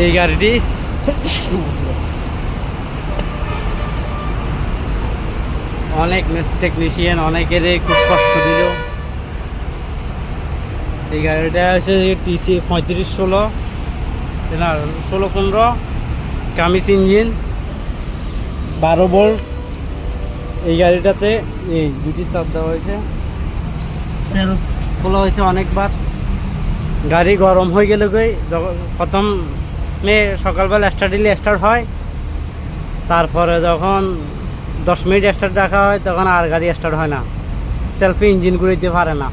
এই গাড়িটি অনেক টেকনিশিয়ান অনেকের খুব কষ্ট দিল। এই গাড়িটা হচ্ছে টিসি 3516 না 1615 কামিজ ইঞ্জিন 12 ভোল্ট। এই গাড়িটাতে এই দুটি তার দেওয়া হয়েছে, তেল খোলা হয়েছে অনেকবার। গাড়ি গরম হয়ে গেলে প্রথমে সকালবেলা স্টার্ট দিলে স্টার্ট হয়, তারপরে যখন 10 মিনিট স্টার্ট রাখা হয় তখন আর গাড়ি স্টার্ট হয় না, সেলফি ইঞ্জিন ঘুরাইতে পারে না।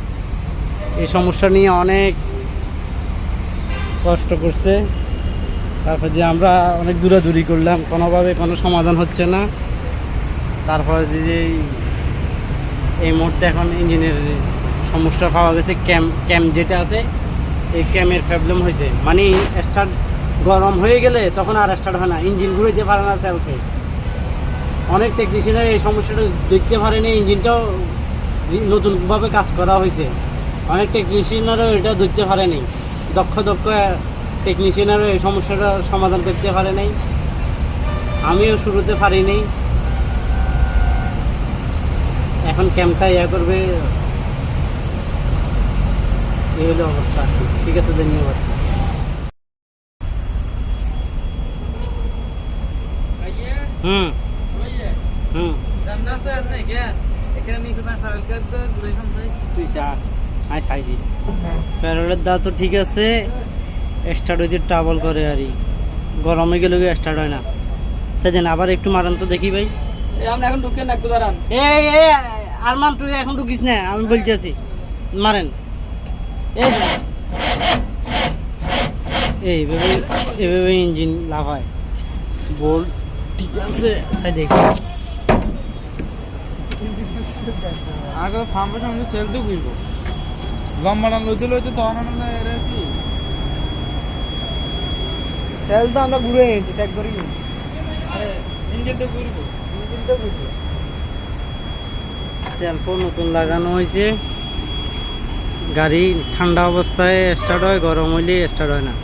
এই সমস্যা নিয়ে অনেক কষ্ট করছে। তারপর যে আমরা অনেক দূরাদূরি করলাম, কোনোভাবে কোনো সমাধান হচ্ছে না। তারপরে যে এই মুহূর্তে এখন ইঞ্জিনের সমস্যা পাওয়া গেছে, ক্যাম যেটা আছে এই ক্যামের প্রবলেম হয়েছে, মানে স্টার্ট গরম হয়ে গেলে তখন আর স্টার্ট হয় না, ইঞ্জিন ঘুরাইতে পারে না সেলফে। অনেক টেকনিশিয়ানের এই সমস্যাটা দেখতে পারেনি, ইঞ্জিনটাও নতুনভাবে কাজ করা হয়েছে, অনেক টেকনিশিয়ানরাও এটা ধরতে পারেনি। দক্ষ টেকনিশিয়ানরাও এই সমস্যাটা সমাধান করতে পারে নাই, আমিও শুরুতে পারিনি। এখন ক্যাম্পটা করবে, এই হলো অবস্থা। ঠিক আছে, ধন্যবাদ। হুম হুম তুই চাইছি প্যারোলের দা তো ঠিক আছে, স্টার্ট হইতে ট্রাবল করে আর গরমে গেলে স্টার্ট হয় না। সেদিন আবার একটু মারান তো দেখি ভাই। আমরা এখন ঢুকে না, একটু দাঁড়ান। এই আরমান তুই এখন ঢুকিস না, আমি বলতে আছি মারেন। এইভাবে ইঞ্জিন লাভ হয়, বল ঠিক আছে দেখি। আগে ফার্মের সামনে সেল তো ঘুরবো, লম্বা লইতে তখন এরা কি সেল তো আমরা ঘুরে এনেছি, চেক করি ইঞ্জিন তো ঘুরবো, সেলফও নতুন লাগানো হয়েছে। গাড়ি ঠান্ডা অবস্থায় স্টার্ট হয়, গরম হইলে স্টার্ট হয় না।